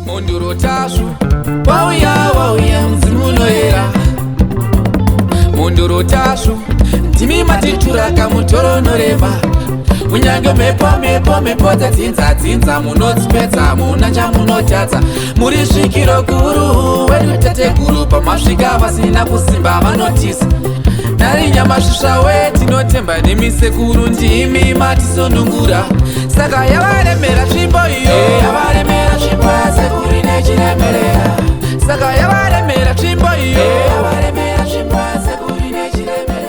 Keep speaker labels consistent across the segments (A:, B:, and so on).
A: Mondoro tashu wauya mzimu unoera. Mondoro tashu timi matitura kamutoro norema. Unyange mepo dzetsinza munodzipedza muna chamunotadza. Muri svikiro guru wedu tete guru pamasvika vasina kusimba vanotisa. Nari nyamasvisva we tinotemba nemisekuru ndimi matisonungura. Saka yavaremera tsvimbo iyo yavaremera tsvimbo yasekuru nechiremerera. Saka yavaremera tsvimbo iyo yavaremera tsvimbo yasekuru nechiremerera.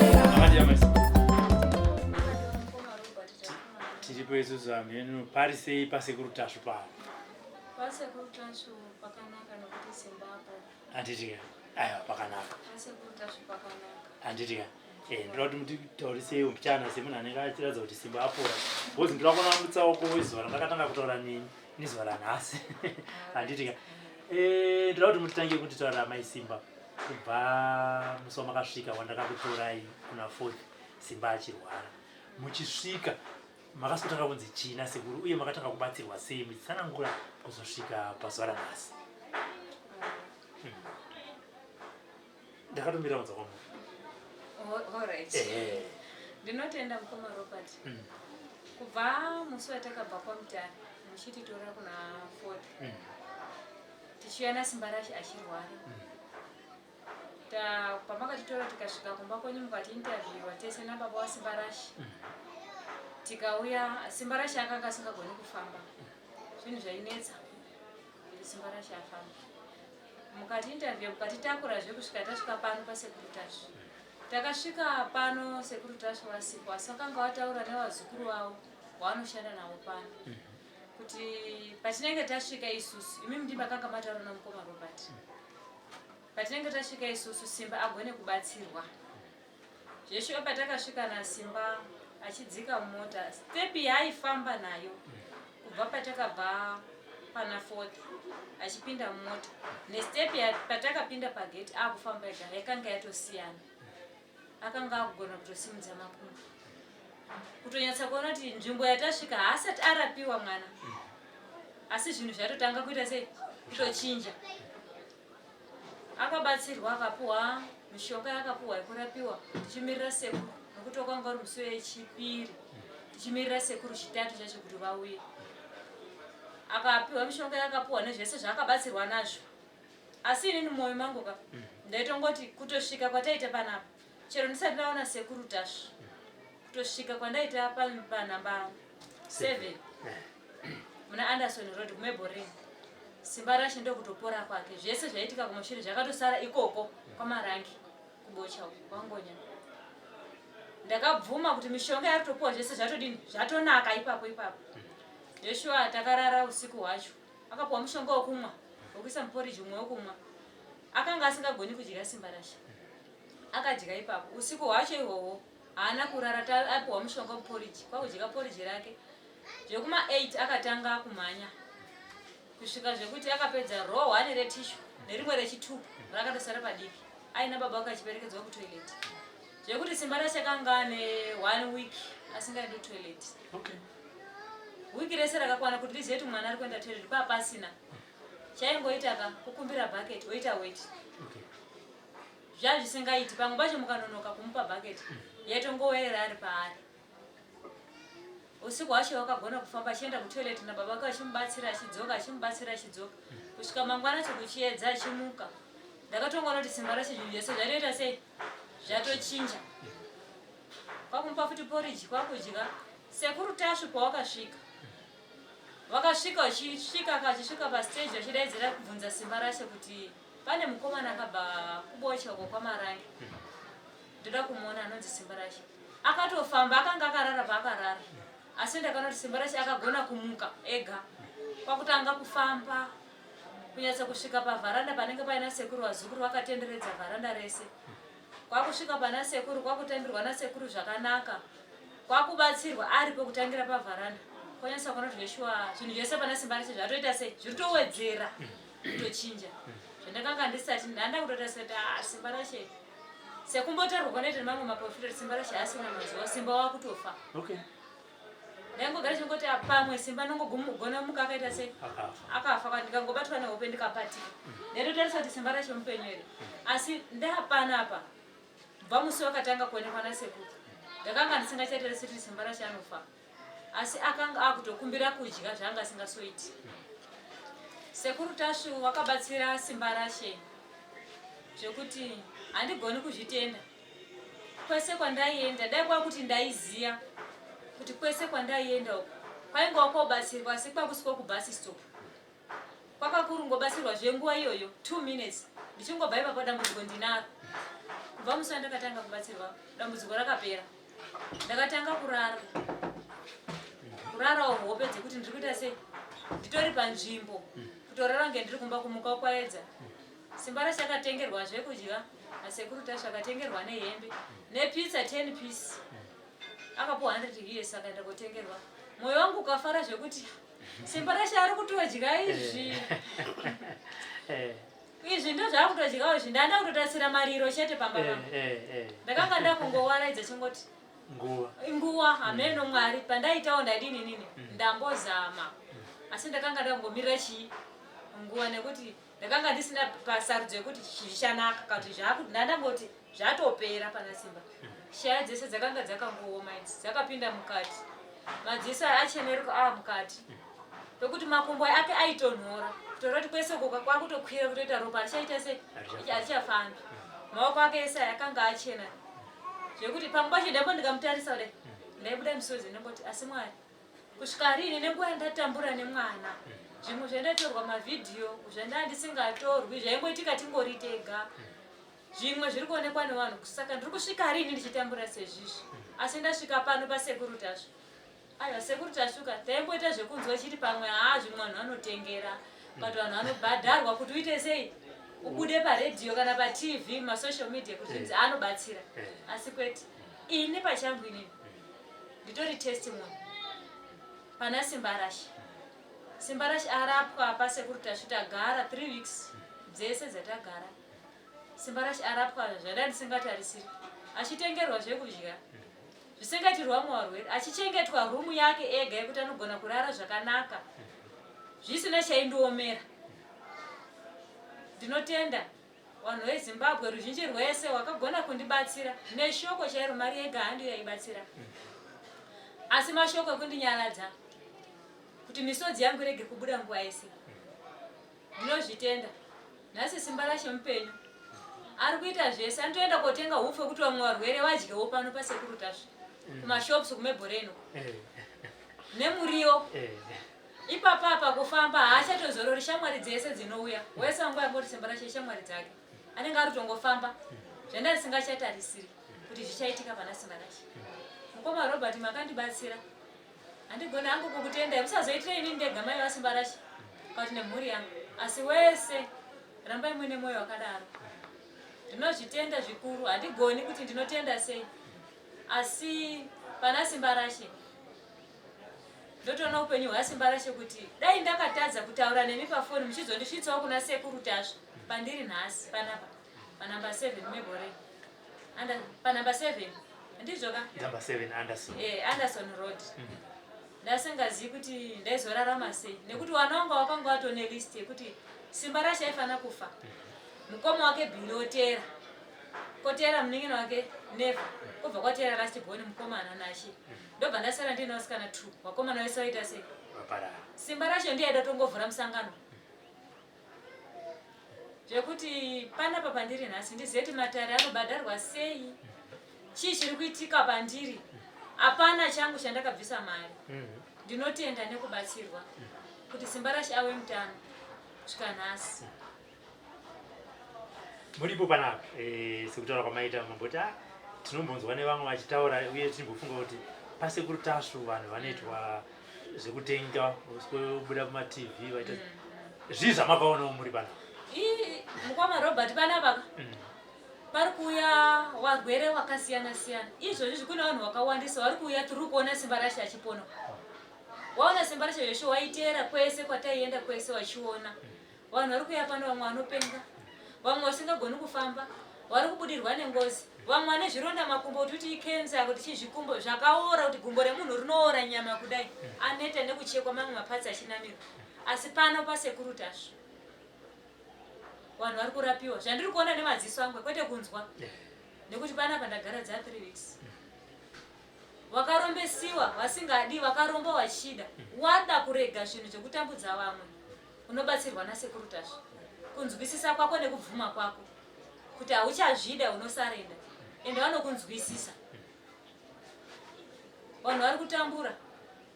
B: Tiripoezuzamenu parisei pasekuru tashu pavo.
C: Pasekuru tashu pakanaka nokuti Simbapo.
B: Anditika. Aiwa pakanaka.
C: Pasekuru tashu pakanaka.
B: Anditika. Ndoda kuti mutitaurisei mchana semunhu anenge achiratidza kuti Simba apora. Bhozi ndakona mutsaoko wezuva randakatanga kutaura neni nezuva ranhasi. Anditika. Ndoda kuti mutitange kutitaurira Amai Simba kubva musi wamakasvika wandakakutorai kuna 4th Simba achirwara. Muchisvika makasotanga kunzi china sekuru uye makatanga kubatsirwa sei muchitsanangura kuzosvika pazuva ranhasi. Ndakatomira kunza kwamunhu.
C: Alright. Ndinotenda mukoma Robert. Kubva musi watakabva kwamutare muchititora kuna 4th. Tichiona Simba rashi achirwara. Pamakatitora tikasvika kumba kwenyu mukati interviewa tese nababa waSimba rashi. Tikauya Simba rashi akanga asingagoni kufamba. Zvinhu zvainetsa kuti Simba rashi afambe. Mukati interview mukatitakurazve kusvika tasvika pano pasekuru tashu. Takasvika pano sekuru tashu wasipo asakanga wataura nevazukuru vavo vaanoshanda navo pano. Kuti patinenge tasvika isusu imi ndimi makanga mataura namukoma Robert. Patinenge tasvika isusu Simba agone kubatsirwa. Zveshuwa patakasvika naSimba achidzika mumota step yaaifamba nayo kubva patakabva pana 4th achipinda mumota nestep patakapinda pagate akufamba ega yakanga yatosiyana. Akanga akugona kutosimudza makumbo kutonyatsa kuona kuti nzvimbo yatasvika haasati arapiwa mwana asi zvinhu zvatotanga kuita sei kutochinja. Akabatsirwa akapuwa mishonga yakapuwa yekurapiwa tichimirira sekuru nokuti wakanga uri musi wechipiri tichimirira sekuru chitatu chacho kuti vauye. Akapiwa mishonga yakapuwa nezvese zvaakabatsirwa nazvo asi inini mumwoyo mangu ndaitongoti kutosvika kwataita panapa chero ndisati ndaona sekuru tashu kutosvika kwandaita panamba 7 muna Anderson Road kuMebhoren. Simba rashi ndokutopora kwake zvese zvaitika kumushure zvakatosara ikoko kwamarangi kubocha kwangonya. Ndakabvuma kuti mishonga yaritopuwa zvese zvatodini zvatonaka ipapo. Joshua takarara usiku hwacho akapuwa mushonga wokumwa wokuisa muporiji umwe wokumwa. Akanga asingagoni kudya Simba rashi akadya ipapo usiku hwacho ihwohwo haana kurara apuwa mushonga muporiji kwakudya poriji rake. Zvekuma 8 akatanga kumhanya kusvika zvekuti akapedza row 1 retishu nerimwe rechitupu rakatosara padiki aina baba akachiperekedzwa kutoilet. Zvekuti Simba rashi akanga ane 1 week asingaendi kutoilet. Wiki rese rakakwana kuti rizive kuti mwana ari kuenda toilet papasina. Chaingoita kukumbira bucket woita wait. Zvisingaiti pamwe pacho mukanonoka kumupa bucket yaitongowerera ari paari. Usiku hwacho wakagona kufamba achienda kutoilet nababa vake achimubatsira achidzoka kusvika mangwana chekuchiedza achimuka. Ndakatongoona kuti Simba rashi zvinhu zvese zvatoita sei zvatochinja. Kwakumupa futi poriji kwakudya. Sekuru tashu wakasvika achisvika pastage achidaidzira kubvunza Simba rashi kuti pane mukomana akabva kubocha uko kwamarangi ndoda kumuona anonzi Simba rashi. Akatofamba akanga akarara paakarara asi ndakaona kuti Simba rashi akagona kumuka ega kwakutanga kufamba kunyatsa kusvika pavharanda panenge paina sekuru vazukuru vakatenderedza vharanda rese. Kwakusvika pana sekuru kwakutambirwa nasekuru zvakanaka kwakubatsirwa ari pekutangira pavharanda. Kwanyatsa kuona kuti zvinhu zvese pana Simba rashi zvatoita sei zvirotowedzera kutochinja. Zvandakanga ndisati ndanda kutoita seti Simba rashi sekumbotarwa kwanoita nemamwe maprofita Simba rashi asina mazuva Simba wakutofa. ndaingogara chingoti pamwe Simba nongogona muka akaita sei akafa kana ndikangobatwa nehope ndikapatika ndotarisa kuti Simba racho mupenyu ere asi ndapana apa bva musi wakatanga kuonekwa nasekuru ndakanga ndisingachatarisi kuti Simba racho anofa asi akanga akutokumbira kudya zvanga asingasoiti sekuru tashu wakabatsira Simba rashe zvekuti handigoni kuzvitenda kwese kwandaienda dai kwakuti ndaiziya kuti kwese kwandaienda uko kwainga kwakubatsirwa asi kwakusiko kubhasi stop kwakakurungobatsirwa zvenguva iyoyo 2 minutes ndichingobva ipapo dambudziko ndinaro kubva musi wandakatanga kubatsirwa dambudziko rakapera ndakatanga kurara hope dzekuti ndiri kuita sei nditori panzvimbo kutorara nge ndiri kumba kumuka kwaedza Simba rashe akatengerwa zvekudya nasekuru tashu akatengerwa nehembe nepizza 10 piece akapuwa 100 Yese akaenda kutengerwa moyo wangu ukafara zvekuti Simba rashe ari kutodya izvi izvi ndo zvakutodyawo izvi ndanda kutotarisira mariro chete pamba ndakanga ndakungowaraidza chingoti nguva hameno Mwari pandaitawo ndadini nini ndambozama asi ndakanga ndakungomirira nguva nekuti ndakanga ndisina pasarudzo yekuti zvichanaka kuti ndandangoti zvatopera pana Simba shaya dzese dzakanga dzakangooma idzi dzakapinda mukati madziso acheneruka mukati pekuti makumbo ake aitonhora kutora kuti kwese kwakutokwira kutoita ropa richaita sei arichafambi maoko ake ese akanga achena zvekuti pamwe pacho ndambo ndikamutarisa kudai ndaibuda misodzi ndingoti asi Mwari kusvika rini nenguva yandatambura nemwana zvimwe zvandatorwa mavhidhiyo zvandandisingatorwi zvaingoitika tingori tega zvimwe zviri kuonekwa nevanhu saka ndiri kusvika rini ndichitambura sezvizvi asi ndasvika pano pasekuru tashu aiwa sekuru tashuka taimboita zvekunzwa chiti pamwe zvimwe vanhu vanotengera kuti vanhu vanobhadharwa kuti uite sei ubude paredhiyo kana patv masocial media kuti anobatsira asi kwete ini pachangu inini nditori testimony pana Simba rashe arapwa pasekuru tashu tagara 3 weeks dzese dzatagara Simba rashe arapwa zvandandisingatarisiri achitengerwa zvekudya zvisingaitirwa muvarwere achichengetwa rumu yake ega yekuti anogona kurara zvakanaka zvisina chaindiomera ndinotenda vanhu veZimbabwe ruzhinji rwese wakagona kundibatsira neshoko chairo mari yega handi yaibatsira asi mashoko ekundinyaradza kuti misodzi yangu irege kubuda nguva yese ndinozvitenda nhasi Simba rashe mupenyu ari kuita zvese anotoenda kotenga hupfu kuti vamwe varwere vadyewo pano pasekuru tashu kumashops kumebhoreno nemuriwo ipapapa kufamba haachatozorori shamwari dzese dzinouya wese wangu yangoti Simba rashe shamwari dzake anenge ari kutongofamba zvandandisingachatarisiri kuti zvichaitika pana Simba rashe mukoma Robert makandibatsira handigoni hangu kukutendai musazoitira ini ndega mai vaSimba rashe kuti nemhuri yangu asi wese rambai muine mwoyo wakadaro ndinozvitenda zvikuru handigoni kuti ndinotenda sei asi pana Simba rashe ndotoona upenyu hwaSimba rashe kuti dai ndakatadza kutaura nemi pafoni muchizondisvitsawo kuna sekuru tashu pandiri nhasi panapa panamba 7 mebhore panamba 7 ndizvoka
B: number 7
C: Anderson Road ndasingazivi kuti ndaizorarama sei nekuti wana wangu wakanga watone list yekuti Simba rashe aifana kufa mukoma wake Bilotera kotera muningino wake Neva kubva kwatera Rastiboni mukomana nashe ndobva ndasara ndine vasikana 2 vakomana vese vaita sei Simba rashe ndiye aida tongovhura musangano zvekuti panapa pandiri nhasi ndizive kuti matare anobhadharwa sei chii chiri kuitika pandiri hapana changu chandakabvisa mari ndinotenda nekubatsirwa kuti Simba rashe ave mutano kusvika nhasi
B: muripo panapa sekutaura kwamaita mamboti tinombonzwa nevamwe vachitaura uye tichimbofunga kuti pasekuru tashu vanhu vanoitwa zvekutenga kubuda kumatv vaita zvii zvamakaonawo muri panapa
C: mukoma Robert panapa pari kuuya varwere vakasiyana siyana izvozvi kune vanhu vakawandisa vari kuuya tiri kuona Simba rashe achipona waona Simba rashe zveshe waiteera kwese kwataienda kwese wachiona vanhu vari kuuya pano vamwe vanopenga vamwe vasingagoni kufamba wari kubudirwa nengozi vamwe vane zvironda makumbo kuti ikenza kuti chizvikumbo zvakaora kuti gumbo remunhu rinoora nyama kudai aneta nekuchekwa mamwe mapatsi achinamirwa asi pano pasekurutasvo vanhu vari kurapiwa zvandiri kuona nemadziso angu kwete kunzwa nekuti panapa ndagara dza 3 weeks vakarombesiwa vasingadi vakaromba vachida wada kurega zvinhu zvekutambudza vamwe unobatsirwa nasekurutasvo kunzwisisa kwako nekubvuma kwako kuti hauchazvida unosarenda ende vanokunzwisisa vanhu vari kutambura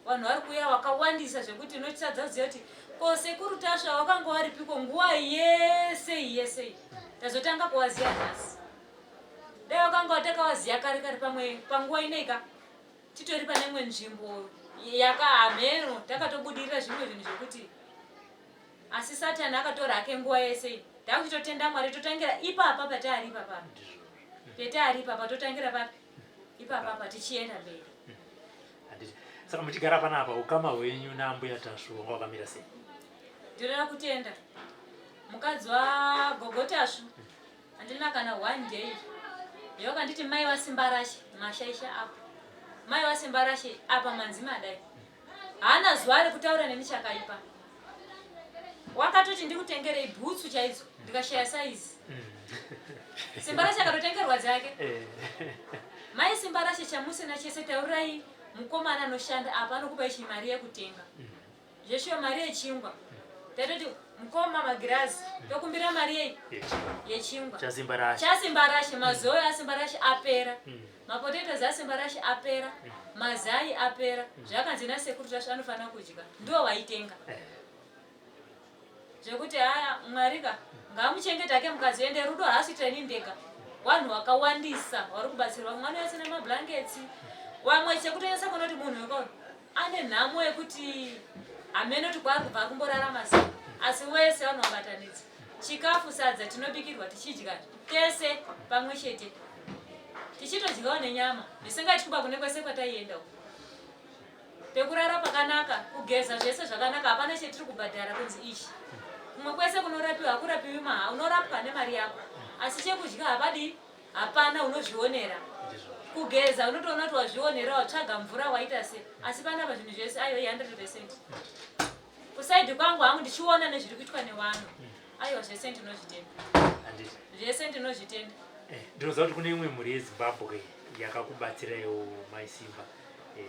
C: vanhu vari kuuya vakawandisa zvekuti unochitadza kuziva kuti kosekurutasvo vakanga varipiko nguva yese tazotanga kuvaziva nhasi dai vakanga vatakavaziva kare kare pamwe panguva ineika titori pane imwe nzvimbo yakahamheno takatobudirira zvimwe zvinhu zvekuti asi satani akatora ake nguva yese takuchitotenda mwari totangira ipapa pataari ipapa petaari ipapa totangira papi ipapa tichienda mberi
B: saka muchigara panapa ukama hwenyu nambuya tasvo wanga wakamira sei
C: ndinoda kutenda mukadzi wagogotasvo handina kana 1 day yavakanditi mai wasimba rashe mashaisha apa mai wasimba rashe apa manzi madai haana zuva rekutaura neni chakaipa wakatoti ndikutengerei bhutsu chaidzo ndikashaya saizi simba rashe akatotengerwa dzake mai simba rashe chamusina chese taurai mukomana anoshanda apa anokupai chimari yekutenga zveshuwa mari yechingwa tatoti mukoma magirazi tokumbira mari yei yechingwa chasimba rashe mazoe asimba rashe apera mapotetos asimba rashe apera mazai apera zvakanzi nasekurutasvo anofanira kudya ndo vaitenga zvekuti haya mwarika ngamuchengetake mukazoende rudo haasiteni ndega vanhu vakawandisa vari kubatsirwa mwana wese nemablanketsi vamwe chekutonyesa kunoti munhu wekao ane nhamo yekuti hamenoti kwari kubva kumborarama sei asi wese vanhu vabatanidza chikafu sadza tinobikirwa tichidya tese pamwe chete tichitodyawo nenyama zvisingati kuba kune kwese kwataienda pekurara pakanaka kugeza zvese zvakanaka hapana chetiri kubhadhara kunzi ichi kumwe kwese kunorapiwa hakurapiwi maha unorapwa nemari yako asi chekudya hapadi hapana unozvionera kugeza unotoona kuti wazvionera watsvaga mvura waita se asi panapa zvinhu zvese aiwa 100%. Kusaidi kwangu hangu ndichiona nezviri kuitwa nevanhu aiwa zvese ndinozvitenda zvese ndinozvitenda.
B: Ndinoziva kuti kune imwe mhuri yeZimbabwe yakakubatsiraiwo Simba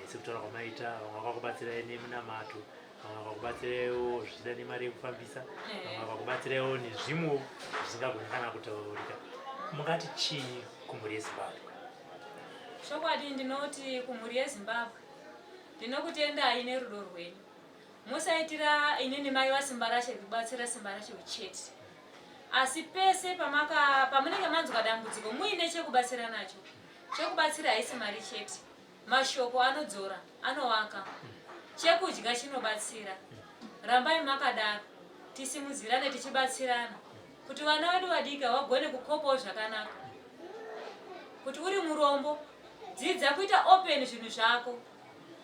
B: sekutaura kwamaita vamwe vakakubatsirai nemunamato vamwe vakakubatsiraiwo zvichida nemari yekufambisa vamwe vakakubatsiraiwo nezvimwe zvisingagoni kana kutaurika mungati chii kumhuri yeZimbabwe?
C: Chokwadi ndinoti kumhuri yeZimbabwe ndinokutendai nerudo rwenyu musaitira inini mai vasimba rashe kubatsira simba rashe uchete asi pese pamunenge manzwa dambudziko muine chekubatsira nacho chekubatsira haisi mari chete mashoko anodzora anovaka chekudya chinobatsira rambai makadaro tisimudzirane tichibatsirana kuti vana vedu vadika vagone kukopawo zvakanaka kuti uri murombo dzidza kuita open zvinhu zvako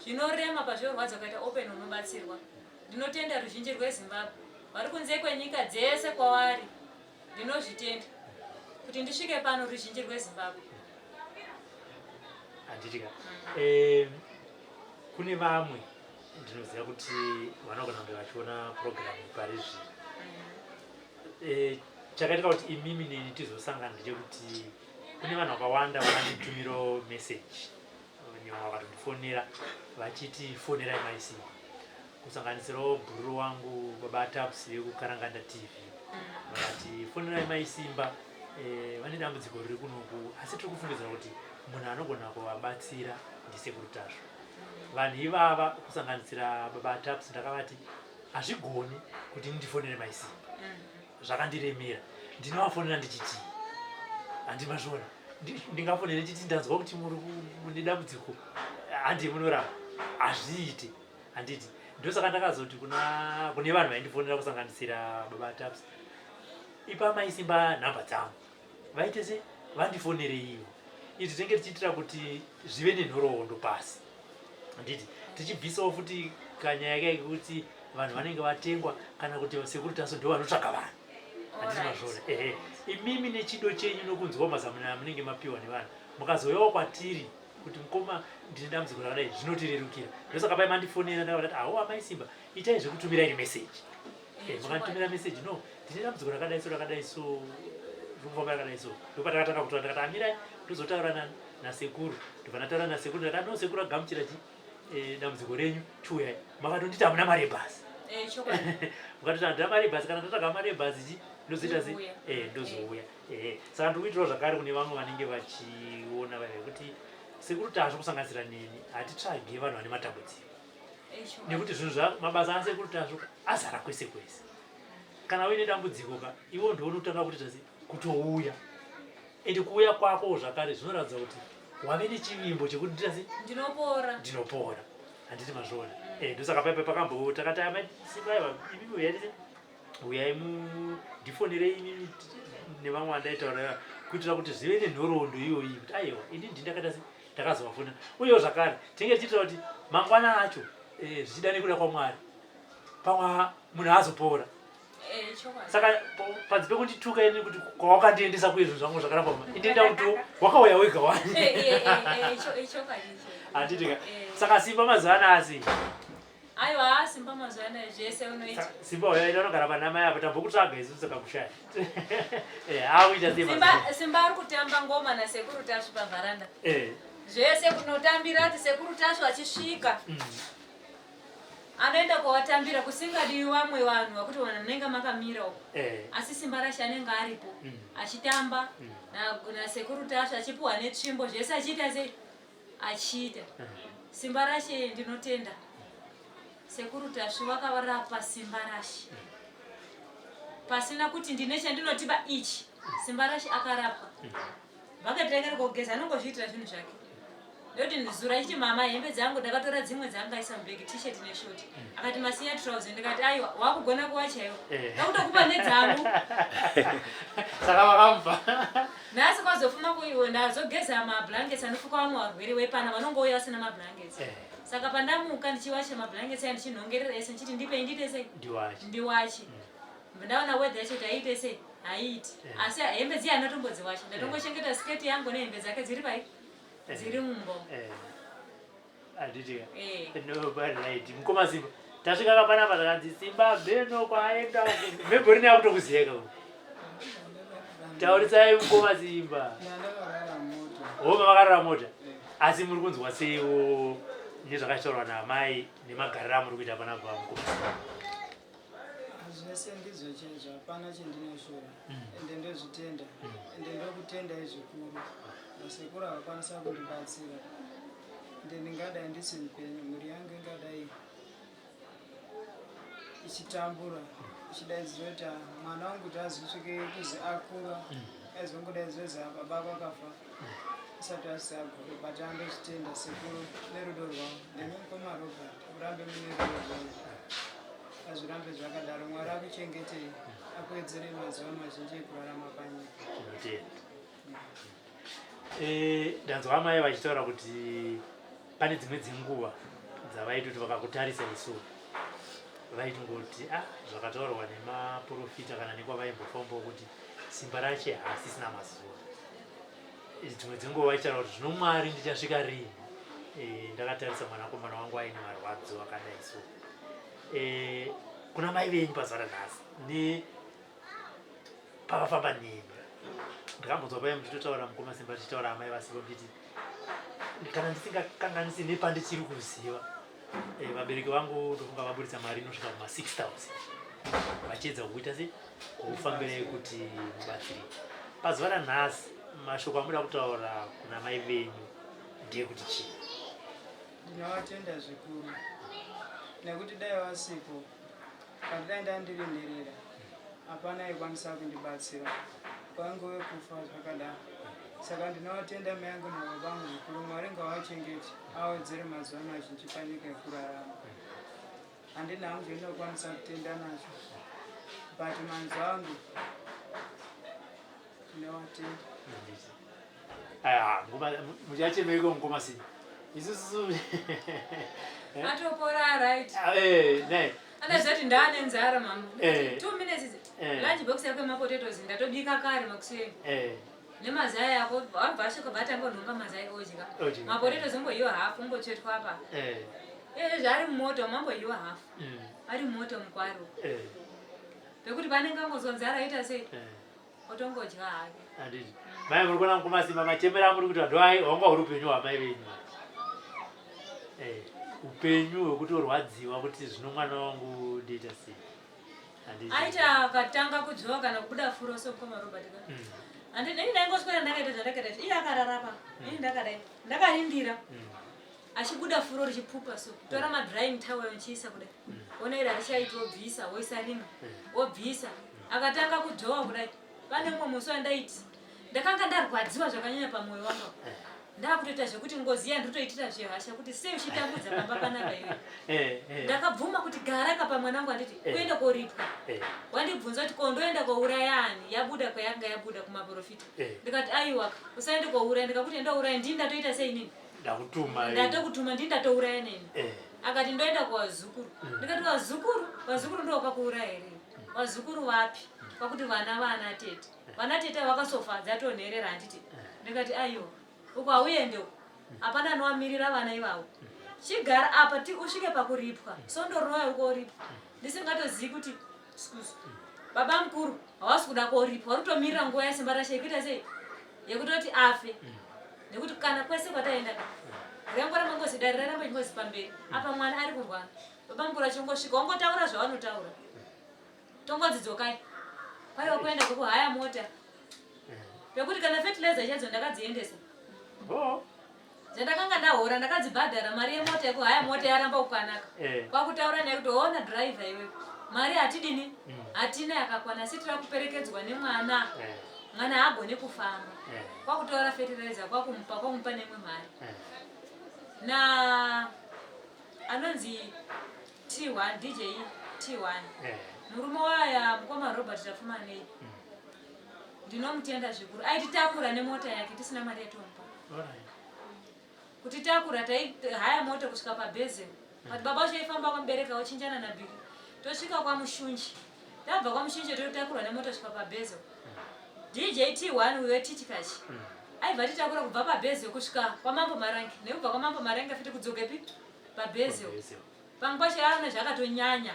C: zvinorema pazvinorwadza kuita open unobatsirwa. Ndinotenda ruzhinji rweZimbabwe vari kunze kwenyika dzese kwavari ndinozvitenda kuti ndisvike pano ruzhinji rweZimbabwe
B: handitika kune vamwe ndinoziva kuti vanogona kunge vachiona programu pari zvino chakaitika kuti imimi neni tizosangana ndechekuti kune vanhu vakawanda vakanditumirawo meseji nyama vakatofonera vachiti fonerai Simba kusanganisirawo bhururo wangu baba Taps vekukaranganda TV vakati fonerai Simba vane dambudziko riri kunoku asi tiri kufungidzira kuti munhu anogona kuvabatsira ndisekurutasvo vanhu ivava kusanganisira baba Taps ndakavati hazvigoni kuti ndifonere Simba zvakandiremera ndinovafonera ndichiti handimazvona ndingafonere chiti ndanzwa kuti muri mune dambudziko handi munorapa hazviite handiti ndosaka ndakazoti kune vanhu vaindifonera kusanganisira baba Taps ipa Simba nhamba dzangu vaite se vandifonere ivo izvi tinenge tichiitira kuti zvive nenhoroondo pasi handiti tichibvisawo futi kanyaya yekuti vanhu vanenge vatengwa kana kuti sekurutasvo ndo vanotsvaka vanhu handiti mazvona. Imimi nechido chenyu nokunzwa mazamuna munenge mapiwa nevanhu mukazouyawo kwatiri kuti mukoma ndine dambudziko rakadai zvinotirerukira. Ndosaka pai mandifonera ndakati Amai Simba itai zvekutumira iri message. Mukanditumira message no ndine dambudziko rakadai so rungoma yakadai so. Ndopatakatanga kutaura ndakati amirai ndozotaura nasekuru. Ndobva ndataura nasekuru ndakati no sekuru agamuchira dambudziko renyu chiuyai. Makatonditi hamuna mari yebhasi. Mukatoti handina mari yebhasi kana ndataga mari yebhasi ndozoita sei ndozouya. Saka ndikuitirawo zvakare kune vamwe vanenge vachiona kuti sekuru tazvo kusanganisira neni hatitsvage vanhu vane matambudziko. Nekuti zvinhu mabasa asekuru tazvo azara kwese kwese. Kana uine dambudziko iwo ndounotanga kutouya. Ende kuuya kwako zvakare zvinoratidza kuti wave nechivimbo chekuti ndinopora. Handiti mazvona. Ndosaka paipai pakambo takati Amai Simba imimi uyai ndifonerei imimi nevamwe vandaitaura kuitira kuti zvive nenhoroondo iyoyi kuti aiwa ini ndindakata ndakazovafona. Uyewo zvakare tinge tichitaura kuti mangwana acho zvichida nekuda kwaMwari pamwe munhu azopora. Saka panze pekundituka ini kuti kwawakandiendesa kuizvo zvangu zvakaramba indenda kuti wakauya wega wani. Handitika. Saka Simba mazuva anasi.
C: Aiwa Simba mazuva anaya zvese unoita.
B: Simba uya unogara panamai apa tambokutsvaga isusu saka kushaya. Auita
C: Simba ari kutamba ngoma nasekuru tashu pavharanda. Zvese kunotambira kuti sekuru tashu achisvika. Anoenda kuwatambira kusingadiwi vamwe vanhu vakuti vanenge makamira uko. Asi Simba rashe anenge aripo achitamba nasekuru tashu achipuwa netsvimbo zvese achiita sei achiita. Simba rashe ndinotenda. Sekuru tashu vakavarapa Simba rashe. Pasina kuti ndine chandinotiba ichi. Simba rashe akarapa. Vakatengera kugeza nongozviitira zvinhu zvake. Ndoti ndizura ichi mama hembe dzangu ndakatora dzimwe dzangaisa mubhegi t-shirt neshoti. Akati masiya trouser ndikati aiwa wakugona kuwachayo. Ndakutokupa nedzangu.
B: Saka vakamva.
C: Nasi kwazofuma kuiwe ndazogeza mablankets anofuka vamwe varwere wepana vanongouya vasina mablankets. Saka pandamuka ndichiwacha mablankets aya ndichinhongerera ese ndichiti ndipe sei ndiwache. Ndaona weather yacho taiite sei haiti. Asi hembe dziya anotombodziwacha. Ndatongochengeta sketi yangu nehembe dzake dziri pai dziri mumbo.
B: Handitika. No bad right. Mukoma Simba tasvika kapanapa takanzi Simba beno kwaenda mhembo rine yakutokuziyeka uyu. Taurisai mukoma Simba. Home vakarara mota. Asi muri kunzwa seiwo nezvakataurwa naamai nemagariro amuri kuita panapa mukoma Simba.
D: Zvese ndizochinja hapana chandinoshora ende ndozvitenda ende ndokutendai zvikuru nasekuru vakwanisa kundibatsira ende ndingadai ndisi mupenyu mhuri yangu ingadai ichitambura ichidaidzira kuti mwana wangu kuti azosvike kuzi akura aizongodaidzira baba vakafa asati asagore but andozvitenda sekuru nerudo rwavo ndemukoma Robert urambe mune rudo rwavo azvirambe zvakadaro Mwari akuchengetei akuwedzere mazuva mazhinji ekurarama panyika.
B: Ndanzwa amai vachitaura kuti pane dzimwe dzenguva dzavaiti kuti vakakutarisa isu vaitongoti zvakataurwa nemaprofita kana nekwavaimbofambawo kuti Simba rashe hasisina mazuva. Dzimwe dzenguva vachitaura kuti zvino Mwari ndichasvika rini. Ndakatarisa mwanakomana wangu aine marwadzo akadai so. Kuna mai venyu pazuva ranhasi nepavafamba nemi ndakambonzwa pai muchitotaura mukoma Simba tichitaura amai vaSimba kuti kana ndisingakanganisi nepandichiri kuziva vabereki vangu ndofunga vaburitsa mari inosvika kuma 6,000 vachiedza kuita sei kufambirei kuti mubatsirike. Pazuva ranhasi mashoko amuda kutaura kuna mai venyu ndeyekuti chii?
D: Ndinovatenda zvikuru nekuti dai vasipo kana dai ndandiri nherera hapana aikwanisa kundibatsira kwangove kufa zvakadaro. Saka ndinovatenda mai angu nababa vangu zvikuru. Mwari ngavachengete awedzere mazuva mazhinji panyika yekurarama. Handina hangu zvendinokwanisa kutenda nacho but manzwa angu ndinovatenda.
B: Muchachemeiko mukoma Simba isusu
C: atopora right.
B: Nai
C: Andazati ndane nzara mama. 2 minutes. lunch box yako mapotatoes ndatobika kare makuseni nemazai yako wabva asvika bata ngonhonga mazai ojika mapotatoes umboyiwa hafu umbotsvetwa apa zvari mumoto mamboyiwa hafu ari mumoto mukwaro pekuti panenge angozonzara aita sei otongodya hake
B: handiti mai muri kuona kumasimba machembera amuri kuti vanhu ai wanga uri upenyu hwamai venyu upenyu hwekuti orwadziwa kuti zvino mwana wangu ndiita sei
C: aita akatanga kudziwa kana kubuda furo sokoma Robert handinei ndaingoswera ndakaita zvandakaita iye akararapa ini ndakadai ndakarindira achibuda furo richipupa so tora madrying towel nchiisa kudai ona ira richaita wobvisa woisa rimwe wobvisa akatanga kudzowa kudai pane mumwe musi wandaiti ndakanga ndarwadziwa zvakanyanya pamwoyo wangu ndakutoita zvekuti ngozi yandotoitira zvehasha kuti sei uchitambudza pamba panapa iwe ndakabvuma kuti gara kapa mwanangu anditi uende koripwa wandibvunza kuti kondoenda kouraya ani yabuda kwayanga yabuda kumaprofita ndikati aiwa usaende kouraya ndikakuti endauraya ndini ndatoita sei nini ndatokutuma ndini ndatouraya neni akati ndoenda kwazukuru ndikati wazukuru ndo wakakuuraya here wazukuru vapi pakuti vana tete vakasofa dzatonherera handiti ndikati aiwa ukauyendewo hapana anovamirira vana ivavo chigara apa usvike pakuripwa sondoroya ukoripwa ndisingatozivi kuti baba mukuru havasi kuda koripwa rutomirira nguva yasimba rashe ikuita sei yekutoti afe nekuti kana kwese kwataenda rengo ramangozi dari raramba chingozi pamberi apa mwana ari kurwara baba mukuru achingosvika wangotaura zvavanotaura tongodzidzokai kwaiwa kuenda kwekuhaya mota pekuti kana fertilizer chadzo ndakadziendesa zvandakanga ndahora ndakadzibhadhara mari yemota yekuhaya mota yaramba kukanaka kwakutaura naye kuti ona dhiraivha iwe mari hatidini hatina yakakwana sitira kuperekedzwa nemwana mwana haagone kufamba kwakutora fertilizer kwakumupa nemwe mari na anonzi T1 DJ T1 murume waya mukoma Robert tafuma nei ndinomutenda zvikuru aititakura nemota yake tisina mari yatomupa kuti takura haya mota kusvika pabheze kuti baba uchaifamba kwamubereka wachinjana nabhiri tosvika kwamushunji tabva kwamushunji totakura nemota kusvika pabheze DJ T1 uyo tichikachi aibva titakura kubva pabheze kusvika kwamambo marangi nekubva kwamambo marangi afite kudzokepi pabheze pamwe pacho aona zvakatonyanya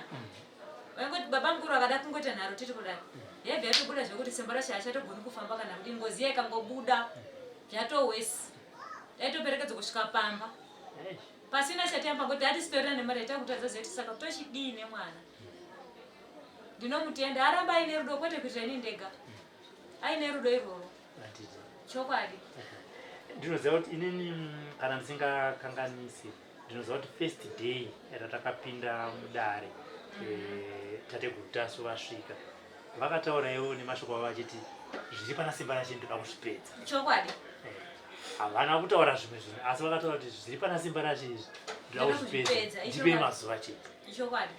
C: vaingoti baba mukuru akada kungoita nharo titi kudai yabva yatobuda zvekuti simba rashe achatogoni kufamba kana kuti ngozi ye ikangobuda zvatowesi daitoperekedza kusvika pamba pasina chatiyamba kuti hatisitorera nemari yatakutadza zeti saka tochidii nemwana ndinomutenda aramba aine rudo kwete kuitira ini ndega aine rudo irworwo chokwadi
B: ndinoziva kuti inini kana ndisingakanganisi ndinoziva kuti first day ratakapinda mudare tategutasu vasvika vakatauraiwo nemashoko avo vachiti zviri pana simba rashe ndoda kuzvipedza
C: chokwadi
B: havana kutaura zvimwe asi vakataura kuti zviri pana simba rashe izvi ndoda kuzvipedza ndipe mazuva chete
C: chokwadi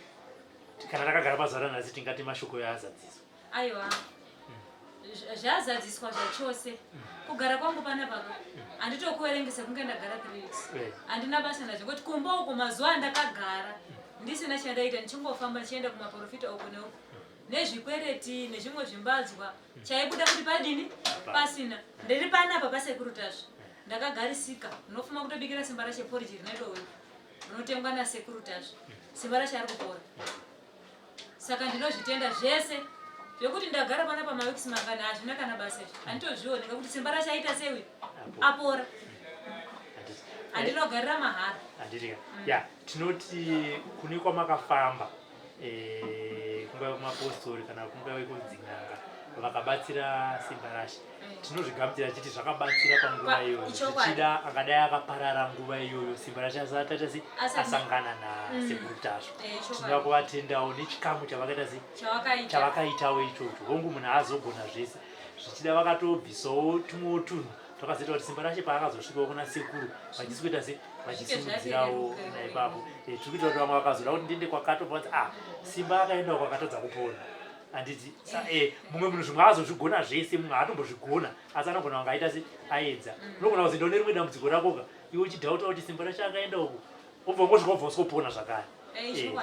B: kana takagara pazuva ranhasi tingati mashoko eazadziswa
C: aiwa zvazadziswa zvachose kugara kwangu panapaka handitokuverengesa kunge ndagara 3 weeks handina basa nazvo kuti kumba uko mazuva andakagara ndisina chandaita ndichingofamba ndichienda kumaprofita uko neuko nezvikwereti nezvimwe zvimbadzwa chaibuda kuti padini pasina ndiri panapa pasekurutazvo ndakagarisika unofuma kutobikira simba rashe poriji rinoitowe unotengwa nasekurutazvo simba rashe ari kupora saka ndinozvitenda zvese zvekuti ndagara panapa mawikisi mangani hazvina kana basa izvi handitozvione ngekuti simba rashe aita sewi apora handinogarira mahara
B: ya tinoti kune kwamakafamba kungave kumapostori kana kungave kudzin'anga vakabatsira simba rashe tinozvigamuchira chiti zvakabatsira panguva iyoyo zvichida akadai akaparara nguva iyoyo simba rashe asatata si asangana nasekurutazvo tinoda kuvatendawo nechikamu chavakaita si chavakaitawo ichocho hongu munhu haazogona zvese zvichida vakatobvisawo tumwewo tunhu twakazoita kuti simba rashe paakazosvikawo kuna sekuru vachisi kuita se vachisimudzirawo naipapo tiri kuita kuti vamwe vakazoda kuti ndiende kwakatobva kuti simba akaendawo kwakatodza kupona handiti mumwe munhu zvimwe azozvigona zvese mumwe haatombozvigona asi anogona wanga aita se aedza unogona kuzoenda nerimwe dambudziko rakoga iwe uchidhauta kuti simba rashe akaenda uko obva ngosvika obva usopona zvakare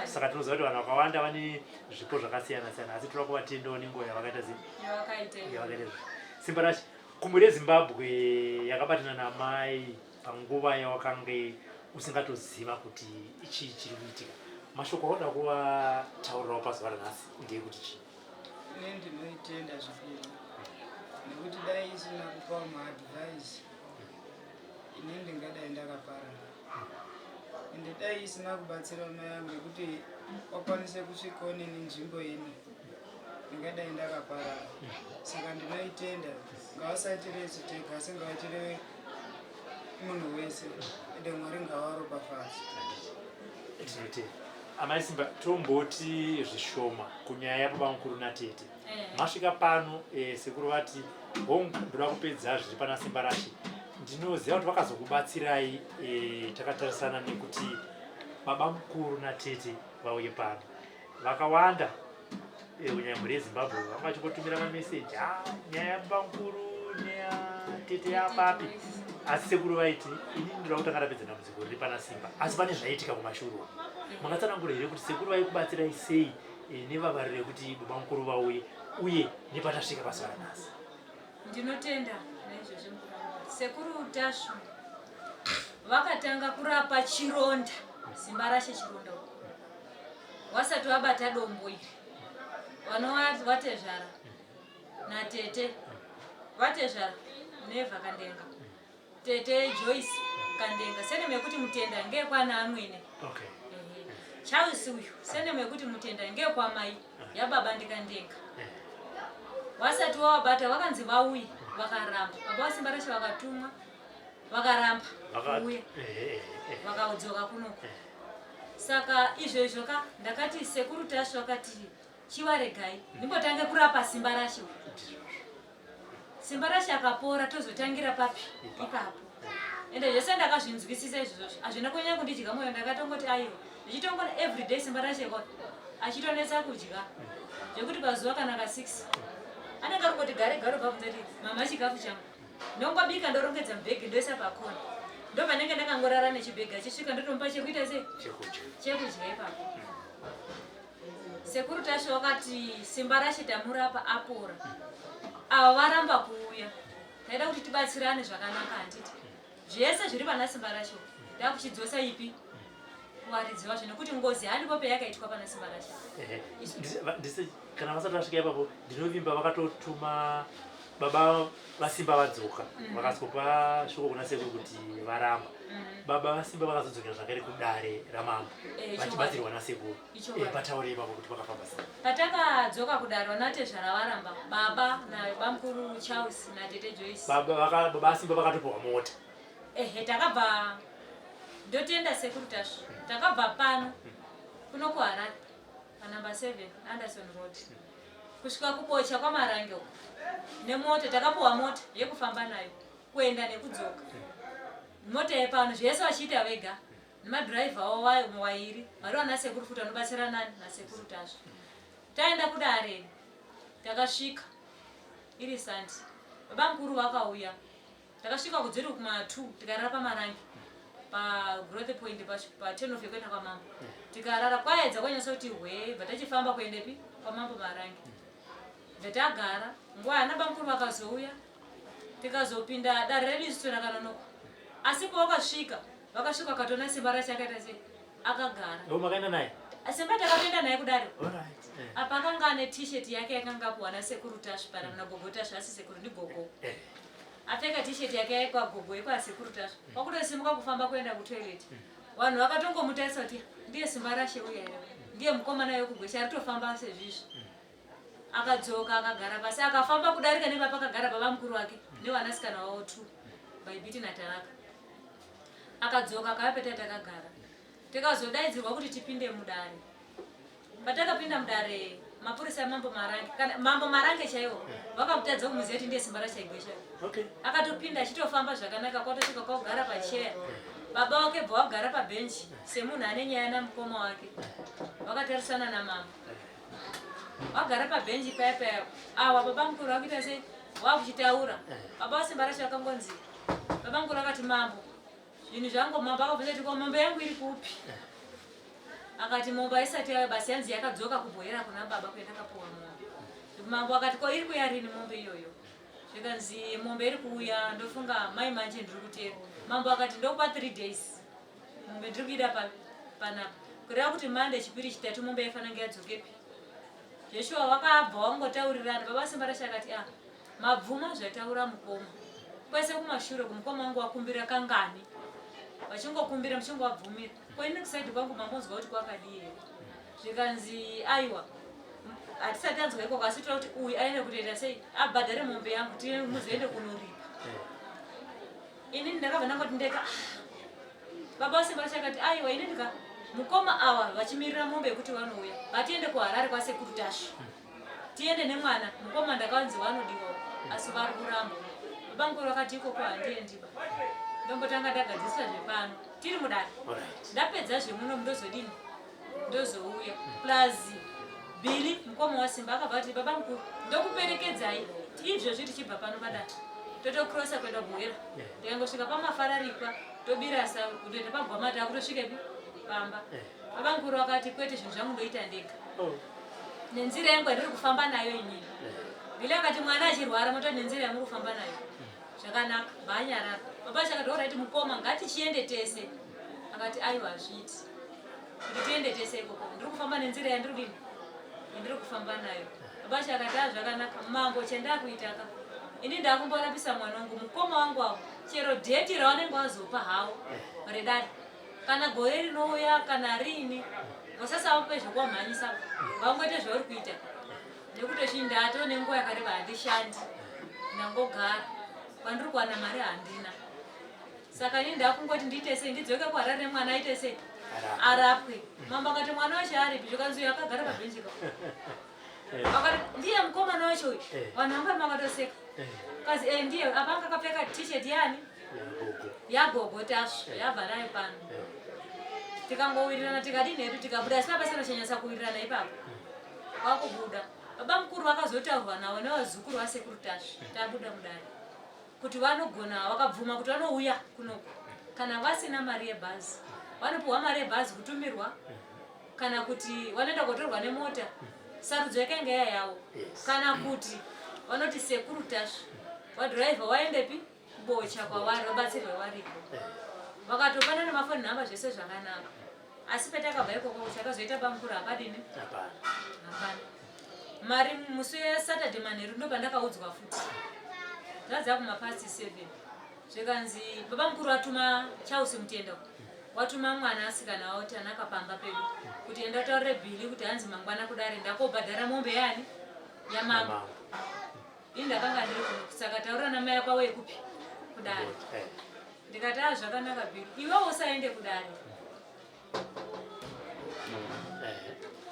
B: saka tinoziva kuti vanhu vakawanda vane zvipo zvakasiyana siyana asi toda kuvatendawo nenguva yavakaita yavakaita Simba racho kumwe reZimbabwe yakabatana naMai panguva yawakange usingatoziva kuti ichi chiri kuitika. Mashoko auda kuvataurirawo pazuva ranhasi ndeyekuti chii?
D: Ine ndinoitenda zvikuru nekuti dai isina kupawo maadvise ine ndingadai ndakaparara ende dai isina kubatsira mai yangu nekuti wakwanise kusvikawo neni nzvimbo ino ndingadai ndakaparara. Saka ndinoitenda ngavasaitire zvitega asi ngavaitire munhu wese ende Mwari ngavaropafadze.
B: Amai Simba, tomboti zvishoma kunyaya yababa mukuru naTete. Masvika pano sekuru vati ndoda kupedza zviri pana Simba racho. Ndinoziva kuti vakazokubatsirai takatarisana nekuti baba mukuru naTete vauye pano. Vakawanda kunyanya mhuri yeZimbabwe vanga vachipotumira mameseji nyaya yababa mukuru neyaTete yapapi. Asi sekuru vaiti ini ndoda kutanga ndapedza dambudziko riri pana Simba asi pane zvaitika kumashuro. Makatsanangura here kuti sekuru vaikubatsirai sei nevavarire kuti baba mukuru vauye uye nepatasvika pazuva ranhasi?
C: Ndinotenda naizvozvo mukuru. Sekuru Tashu vakatanga kurapa chironda, Simba racho chironda. Wasati wabata dombo iri vatezvara naTete vatezvara nevha kandenga Tete Joyce kandenga sene mekuti mutenda ngekwana amwene.
B: Okay.
C: Charles uyu sene mekuti mutenda ngekwa mai yababa ndikandenga. Wasati wabata vakanzi vauye vakaramba. Baba Simba racho vakatumwa vakaramba uye vakaudzoka kunoko. Saka izvozvo ndakati sekuru Tashu vakati chivaregai ndimbotange kurapa Simba racho. Simba racho akapora tozotangira papi ipapo. Ende zvese ndakazvinzwisisa izvozvo hazvina kunyanya kundidya mwoyo ndakatongoti aiwa ndichitongona everyday Simba racho achitonetsa kudya zvekuti pazuva kana ka6 anenge arikoti gare bvabvunza kuti mama chikafu changu ndongobika ndorongedza mubhegi ndoisa pakona ndopanenge ndakangorara nechibhegi achisvika ndotomupa chekuita sei chekudya ipapo. Sekuru Tashu wakati Simba racho tamurapa apora ava varamba kuuya taida kuti tibatsirane zvakanaka handiti zvese zviri pana Simba racho ndakuchidzosa ipi kuwaridziwa zvino kuti ngozi handipo peyakaitwa pana Simba racho.
B: Kana vasati vasvika ipapo ndinovimba vakatotuma baba vaSimba vadzoka vakazopa shoko kuna sekuru kuti varamba. Baba vaSimba vakazodzokera zvakare kudare ramambo vachibatsirwa nasekuru. Pataure ipapo kuti vakafamba sei?
C: Patakadzoka kudare vanatezvara varamba baba nababa mukuru Charles naTete Joyce.
B: Baba vaSimba vakatopiwa mota.
C: Takabva ndotenda sekuru Tashu takabva pano kuno kuHarare panumber 7 Anderson Road kusvika kubocha kwaMarange nemota takapuwa mota yekufamba nayo kuenda nekudzoka. Mota yepano zvese vachiita vega nemadhiraivha wayo muwairi vari vana sekuru futi vanobatsira nani nasekuru Tashu. Taenda kudare takasvika iri Sandi baba mukuru vakauya takasvika kudziri kuma2 tikarara paMarange pagrowth point pa 10 of kwenda kwamambo tikarara kwaedza kwanyasa kuti bva tachifamba kuendepi kwamambo Marange ndatagara nguva yana baba mukuru vakazouya tikazopinda dare redu isu rakanonoko asi pavakasvika katona Simba racho akaita sei akagara.
B: Makaenda naye?
C: Simba takapinda naye kudare. Apa akanga ane t-shirt yake yakanga apuwa nasekuru Tashu para nagogo Tashu asi sekuru ndigogo. Apfeka t-shirt yake yaikwa gogo ikwa sekuru Tashu. Wakutosimuka kufamba kuenda kutoilet. Vanhu vakatongomutarisa kuti ndiye Simba racho uya ere. Ndiye mukomana yokugwesha aritofamba sezvizvi. Akadzoka akagara pasi akafamba kudarika nepakagara baba mukuru wake nevanasikana vavo 2 Baibiti naTaraka. Akadzoka akapeta takagara. Tikazodaidzirwa kuti tipinde mudare. Patakapinda mudare mapurisa emambo Marange kana mambo Marange chaiwo vakamutadza kumuziva kuti ndiye Simba racho igwesha. Akatopinda achitofamba zvakanaka kwatosvika kwakugara pacheya. Baba wake bva wagara pabhenchi semunhu ane nyaya namukoma wake. Vakatarisana namambo. Wagara pabhenchi paya awa baba mukuru akuita sei wakuchitaura. Baba waSimba racho akangonzi baba mukuru akati mambo zvinhu zvangu mambo akabvunza kuti mambo yangu iri kupi. akati mombe isati yawe basi yanzi yakadzoka kubhoyera kuna baba kuenda kapuwa mombe. Mambo akati ko iri kuya rini mombe iyoyo. Zvikanzi mombe iri kuuya ndofunga mai manje ndiri kutera. Mambo akati ndokupa 3 days. Mombe ndiri kuida panapa. Kureva kuti Monday chipiri chitatu mombe yafananga yadzokepi. Joshua wakabva wangotaurirana baba Simba akati mabvuma zvataura mukoma. Kwese kumashure kumukoma wangu wakumbira kangani. Vachingokumbira muchingo wabvumira. Koine kusaidi kwangu mambonzwa kuti kwakadii. Zvikanzi aiwa atisati anzwa iko kasitira kuti uyu aende kutoita sei abhadhare mombe yangu kuti muzoende kunoripa. Ini ndakabva ndangoti ndeka baba Simba akati aiwa ini ndika mukoma awa vachimirira mombe yekuti vanouya vatiende kuHarare kwasekuru Tashi tiende nemwana mukoma ndakanzi vanodiwa asi vari kuramba baba mukuru akati iko handiendi ndombotanga ndagadzisira zvepano tiri mudare ndapedza zvemuno ndozodini ndozouya plus Billy mukoma waSimba akabva ati baba mukuru ndokuperekedzai izvozvi tichibva pano padare totokrosa kuenda bhoera tikangosvika pamafararikwa tobirasa kutoenda pagwamata kutosvikepi pamba. Baba mukuru akati kwete zvinhu zvangu ndoita ndega. Nenzira yangu ndiri kufamba nayo inini. Bila akati mwana achirwara moto nenzira yangu kufamba nayo. Zvakanaka banyarara. Baba akati alright mukoma ngati chiende tese. Akati aiwa zviti. Kuti tiende tese ikoko. Ndiri kufamba nenzira yandiri kufamba nayo. Baba akati zvakanaka mambo chenda kuitaka. Ini ndakumborapisa mwana wangu mukoma wangu awo. Chero date rawanenge wazopa hawo. Redari. Kana gore rinouya kana rini musasa wape zvokwamhanyisa vangoite zvauri kuita nekuti chindato nenguva yakareba handishandi ndangogara kwandiri kuwana mari handina saka ini ndakungoti ndiite sei ndidzoke kuHarare nemwana aite sei arapwe. Mambo akati mwana wacho aripi zvikanzi akagara pabhenjika akati ndiye mukomana wacho uyu vanhu vanga makatoseka kazi ndiye apanga akapfeka t-shirt yani yagogo Tashi yabva naye pano tikangowirirana tikadini hedu tikabuda asina pasina chanyasa kuwirirana ipapo kwakubuda baba mukuru vakazotaurwa nawo nevazukuru vasekuru Tashi tabuda mudare kuti vanogona vakabvuma kuti vanouya kunoko kana vasina mari yebhazi vanopuhwa mari yebhazi kutumirwa kana kuti vanoenda kotorwa nemota sarudzo yakainga yayawo kana kuti vanoti sekuru Tashi vadhiraivha waendepi kubocha kwavari vabatsirwe varipo vakatopana nemafoni nhamba zvese zvakanaka asi petakabva ikoko chakazoita pamukuru akadini hapana mari musi weSaturday manheru ndo pandakaudzwa futi zvadza kumapasi 7 zvikanzi baba mukuru watuma chausi mutenda watuma mwana asikana wawo kuti anakapamba pedu kuti enda taurire Billy kuti hanzi mangwana kudare ndakobhadhara mombe yani yamama ini ndakanga ndiri saka taura namai kwawo yekupi kudare ndikati zvakanaka Billy iwe usaende kudare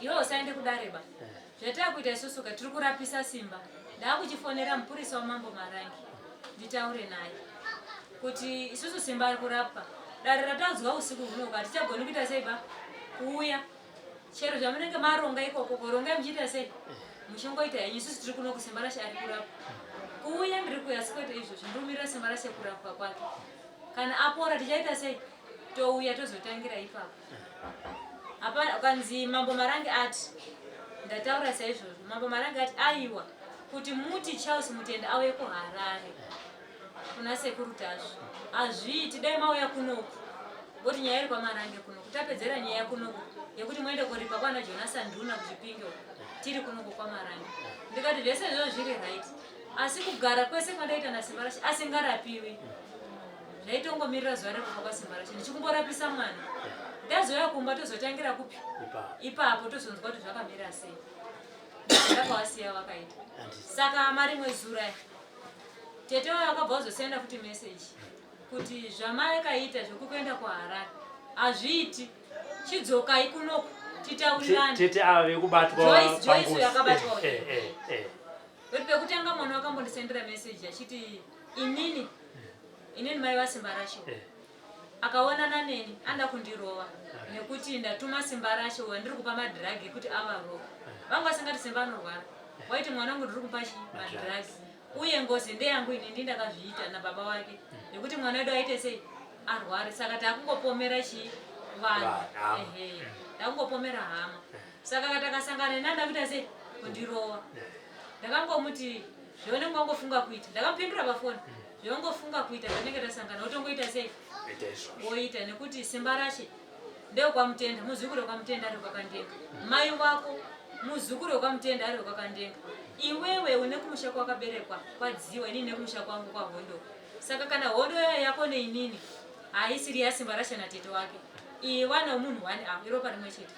C: iwe usaende kudare ba zvatakuita isusu tiri kurapisa Simba ndakuchifonera mupurisa wamambo Marangi nditaure naye kuti isusu Simba ari kurapwa dare ratadzwa usiku huno kuti tichagoni kuita sei ba kuuya chero zvamunenge maronga ikoko koronga muchiita sei muchingoita henyu isusu tiri kuno kuSimba rashe ari kurapwa kuuya ndiri kuya sikwete izvozvo ndirumirira Simba rashe kurapwa kwake kana apora tichaita sei touya tozotangira ipapo apa kanzi mambo Marangi ati ndataura saizvozvo mambo Marangi ati aiwa kuti muti Charles mutenda auye kuHarare kuna sekuru Tashi azviiti dai mauya kunoko ngoti nyaya iri kwaMarangi kunoko tapedzera nyaya kunoko yekuti muende kuripa kwana Jonathan Nduna kuchipinge tiri kunoko kwaMarangi ndikati zvese izvozvo zviri right asi kugara kwese kwandaita naSimba rashe asingarapiwi zvaitongomirira zuva rekufa kwaSimba rashe ndichikumborapisa mwana ndazoya kumba tozotangira kupi ipapo tozonzwa kuti zvakamira sei ndakawasiya wakaita saka mari mwezura tete wayo akabva uzosenda futi message kuti zvamaakaita zvokuenda kuHarare azviiti chidzokai kunoko titaurirane
B: tete ava vekubatwa
C: Joyce yakabatwa kuti pekutanga mwana wakambondisendera message achiti inini mai vaSimba rashe akaonana neni anda kundirova nekuti ndatuma Simba rashe wandiri kupa madhiragi ekuti avarova vanga vasingati Simba anorwara waiti mwana wangu ndiri kupa madhiragi uye ngozi ndeyangu ini ndindakazviita nababa wake nekuti mwana wedu aite sei arware saka takungopomera vanhu ndakungopomera hama saka katakasangana nanda kuita sei kundirowa ndakangomuti zvaunenge wangofunga kuita ndakamupindura pafoni zvaungofunga kuita zvanenge tasangana utongoita sei woita nekuti simba rashe ndeokwamutenda muzukuru wekwamutenda ari kwakandeka mai wako muzukuru wekwamutenda ari kwakandeka iwewe une kumusha kwakaberekwa kwadziwa inini nekumusha kwangu kwahondo saka kana hondo yako neinini haisiri yasimba rashe natete wake iwana umunhu wani iropa rimwe chete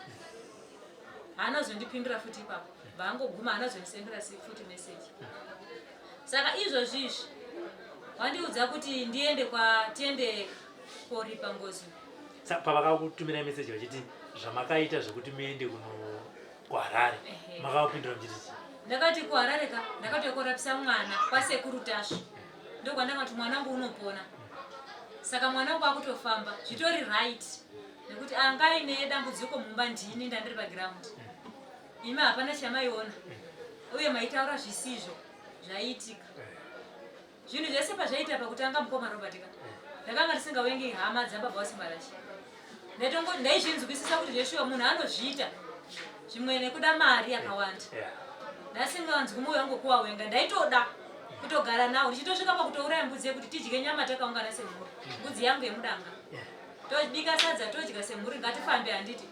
C: haanozondipindura futi ipapo vaangoguma haanozondisendera futi meseji saka izvozvizvi wandiudza kuti tiende koripa ngozi
B: pavakakutumira meseji vachiti zvamakaita zvekuti muende kuharare makavapindura muchiti
C: ndakati kuharare ka ndakatokorapisa mwana kwasekuru tasvo ndokwandangati mwanangu unopona saka mwanangu akutofamba zvitori right nekuti anga aine dambudziko mumba ndini ndandiri pagiraundi imi hapana chamaiona uye maitaura zvisizvo zvaiitika zvinhu zvese pazvaita pakutanga mukoma robatika ndakanga ndisingawengi hama dzambabva wasimba rashe ndaizvinzwisisa kuti zveshuwa munhu anozviita zvimwe nekuda mari yakawanda ndasinganzwi mwoyo wangu kuwawenga ndaitoda kutogara nawo ndichitosvika pakutouraya mbudzi yekuti tidye nyama takaungana semhuri mbudzi yangu yemudanga tobika sadza todya semhuri ngatifambe handiti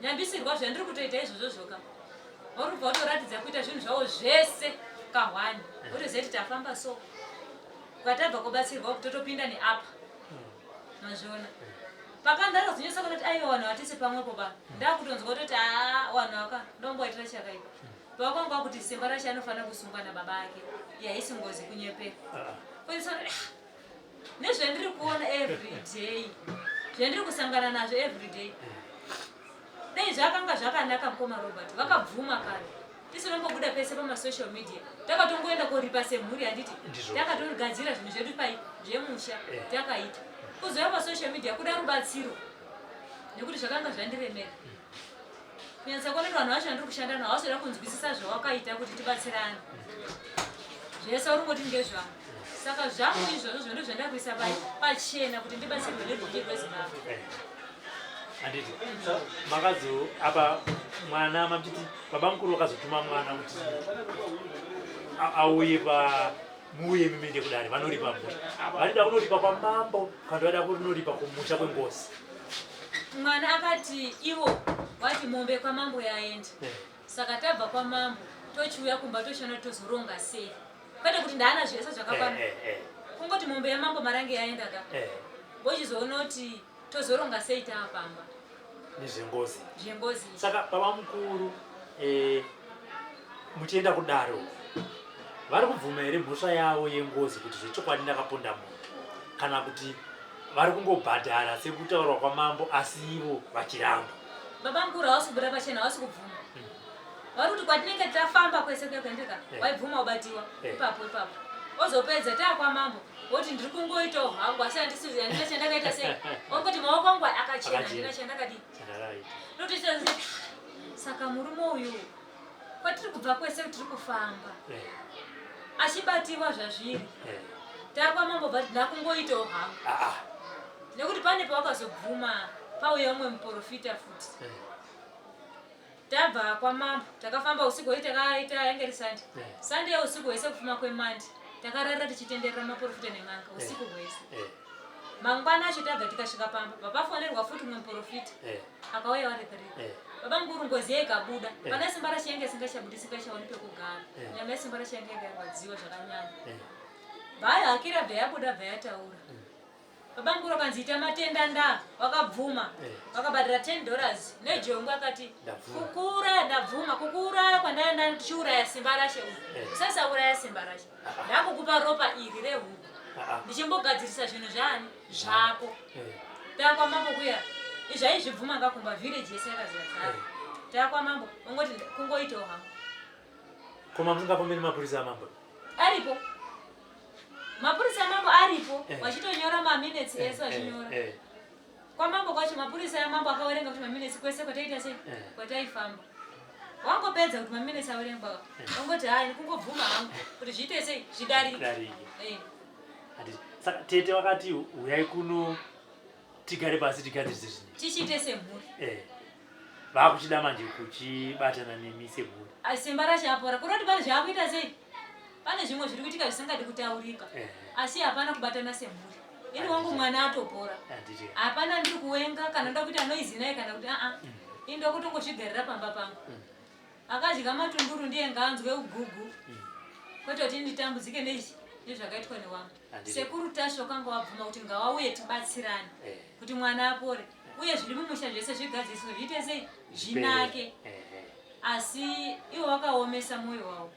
C: nyambisirwa zvandiri kutoita izvozvo zvoka orubva otoratidza kuita zvinhu zvavo zvese kahwani otoziva kuti tafamba so kwatabva kubatsirwa kuti totopinda neapa mazviona pakandaro zinyesa kuti aiwa vanhu hatisi pamwepo pa ndakutonzwa kutoti vanhu aka ndomboitira chakaipa pakwangwa kuti simba rashe anofanira kusungwa nababa ake yaisi ngozi kunyepera nezvandiri kuona everyday zvandiri kusangana nazvo everyday dai zvakanga zvakanaka mukoma Robert vakabvuma kare tisinombobuda pese pamasocial media takatongoenda koripa semhuri handiti takatogadzira zvinhu zvedu pai zvemusha takaita kuzoya pasocial media kuda rubatsiro nekuti zvakanga zvandiremera kunyatsa kuona vanhu vacho vandiri kushanda navo vasoda kunzwisisa zvawakaita kuti tibatsirane zvese urungoti ngezvangu saka zvangu izvozvo zvondo zvandakuisa pachena kuti ndibatsirwe nerwungi rwezimbabwe
B: handiti makadzo apa mwana mamchiti baba mukuru vakazotuma mwana kuti auye muuye mimende kudare vanoripa mhuri vanida kunoripa pamambo kandi vada kunoripa kumusha kwengozi
C: mwana akati ivo wati mombe kwamambo yaenda saka tabva kwamambo tochiuya kumba toshana tozoronga sei kwete kuti ndaana zvese zvakakwana kungoti mombe yamambo marange yaenda ka vochizoona kuti tozoronga sei taapamba
B: nezvengozi
C: zvengozi
B: saka baba mukuru muchienda kudaro vari kubvuma here mhosva yavo yengozi kuti zvechokwadi ndakaponda munhu kana kuti vari kungobhadhara sekutaurwa kwamambo asi ivo vachiramba
C: baba mukuru havasi kubuda pachena havasi kubvuma vari kuti kwatinenge tafamba kwese kwekuendeka waibvuma ubatiwa ipapo ozopedza taakwamambo woti ndiri kungoitawo hangu asi handina chandakaita sei ongoti maoko angu akachena handina chandakadii notoita saka murume uyu kwatiri kubva kwese tiri kufamba achibatiwa zvazviri taakwamambo bva ndakungoitawo hangu nekuti pane pawakazobvuma pauya umwe muprofita futi tabva kwamambo takafamba usiku hwei takaita yange risande sande yeusiku hwese kufuma kwemandi takarara tichitenderera maprofita nen'anga usiku hwese mangwana acho tabva tikasvika pamba papafonerwa futi umwe muprofita akauya warekereka baba mukuru ngozi yaikabuda pana simba rashe yange singachabudisi kachaoni pekugara nyama yesimba rashe yange yakarwadziwa zvakanyanya bvaihakira bvayabuda bvayataura baba mukuru akanziita matenda nda wakabvuma wakabhadhira $10 nejongo akati kukura ndabvuma kukura kwandaenda ndichiuraya simba rashe uyu usasauraya simba rashe ndakukupa ropa iri rehuku ndichimbogadzirisa zvinhu zvani zvako takwamambo kuya izvaizvibvuma ngakumba village yese yakazadzara takwamambo ongoti kungoitawo hangu
B: koma musingapomeri mapurisa amambo
C: aripo mapurisa amambo aripo wachitonyora maminutes ese wachinyora kwamambo kwacho mapurisa amambo akawerenga kuti maminutes kwese kwataita sei kwataifamba wangopedza kuti maminutes awerengwa ongoti hai kungobvuma hangu kuti zviite sei zvidarike
B: saka tete wakati uyai kuno tigare pasi tigadzirise zvinhu
C: tichiite semhuri
B: vakuchida manje kuchibatana nemi semhuri.
C: Simba rachapora kuroti pane zvakuita sei? Pane zvimwe zviri kuitika zvisingadi kutaurika. Asi hapana kubatana semhuri. Ini wangu mwana atopora. Hapana ndiri kuwenga kana ndoda kuti anoizi naye kana kuti indo kutongozvigarira pamba pangu. Akadya matunguru ndiye ngaanzwe ugugu. Kwete kuti nditambudzike nezvakaitwa newangu. Sekuru tasho kanga wabvuma kuti ngawauye tibatsirane kuti mwana apore. Uye zviri mumusha zvese zvigadziswe zviite sei zvinake. Asi iwo wakaomesa moyo wawo.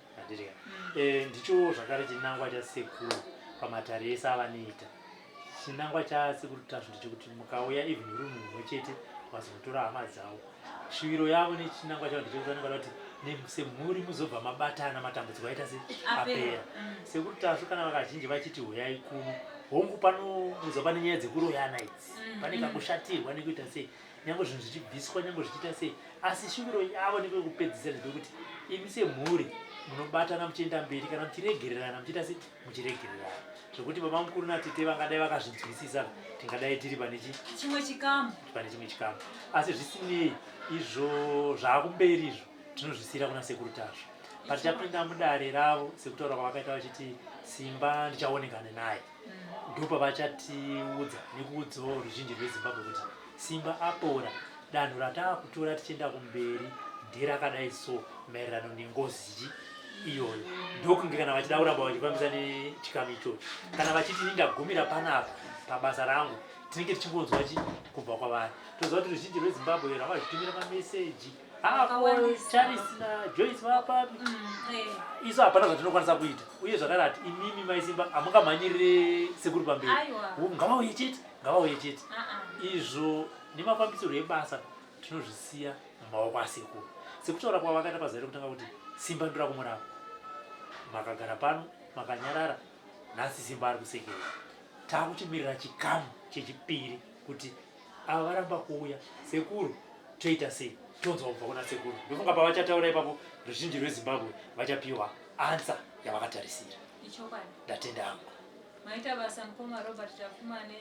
B: Ndicho zvakare chinangwa chasekuru pamatare ese avanoita. Chinangwa chasekuru tasho ndechekuti mukauya even runhu rumwe chete vazotora hama dzavo. Shuviro yavo nechinangwa chavo ndechekuti semhuri muzobva mabatana matambudziko aita se apera. Sekuru tasho kana vakazhinji vachiti huyai kuno hongu pano muzoba nenyaya dzekuroyana idzi. Pane kakushatirwa nekuita sei nyange zvinhu zvichibviswa nyange zvichiita sei. Asi shuviro yavo nepekupedzisira ndepekuti imi semhuri munobatana muchienda mberi kana muchiregererana muchiita sei muchiregererana. Zvokuti baba mukuru natete vangadai vakazvinzwisisa tingadai tiri pane
C: chimwe chikamu.
B: Asi zvisinei izvo zvaakumberi izvo tinozvisiyira kuna sekuru tasho. Patichapinda mudare ravo sekutaura kwavakaita vachiti Simba ndichaonekana naye. Ndipo vachatiudza nekuudzawo ruzhinji rweZimbabwe kuti Simba apora danho rataakutora tichienda kumberi nderakadai so maererano nengozi iyoyo. Ndokunge kana vachida kuramba vachifambisa nechikamu ichocho. Kana vachiti ndingagumira panapa pabasa rangu tinenge tichingonzwa kubva kwavari. Toziva kuti ruzhinji rweZimbabwe rwakazvitumira mameseji. Charles na Joyce vapa. Iso hapana zvatinokwanisa kuita. Uye zvakare ati imimi maisimba hamungamhanyirire sekuru pamberi. Ngavauye chete. Izvo nemafambisirwo ebasa tinozvisiya mumaoko asekuru. Sekutaura kwavo vakaita pazari kutanga kuti Simba ndira kumurapa. Makagara pano, makanyarara, nhasi Simba ari kusekera. Taakuchimirira chikamu chechipiri kuti ava varamba kuuya. Sekuru toita sei? Tonzwa kubva kuna sekuru. Ndofunga pavachataura ipapo ruzhinji rweZimbabwe vachapiwa ansa yavakatarisira.
C: Ichokwadi.
B: Ndatenda hangu.
C: Maita basa mukoma Robert Tafumane.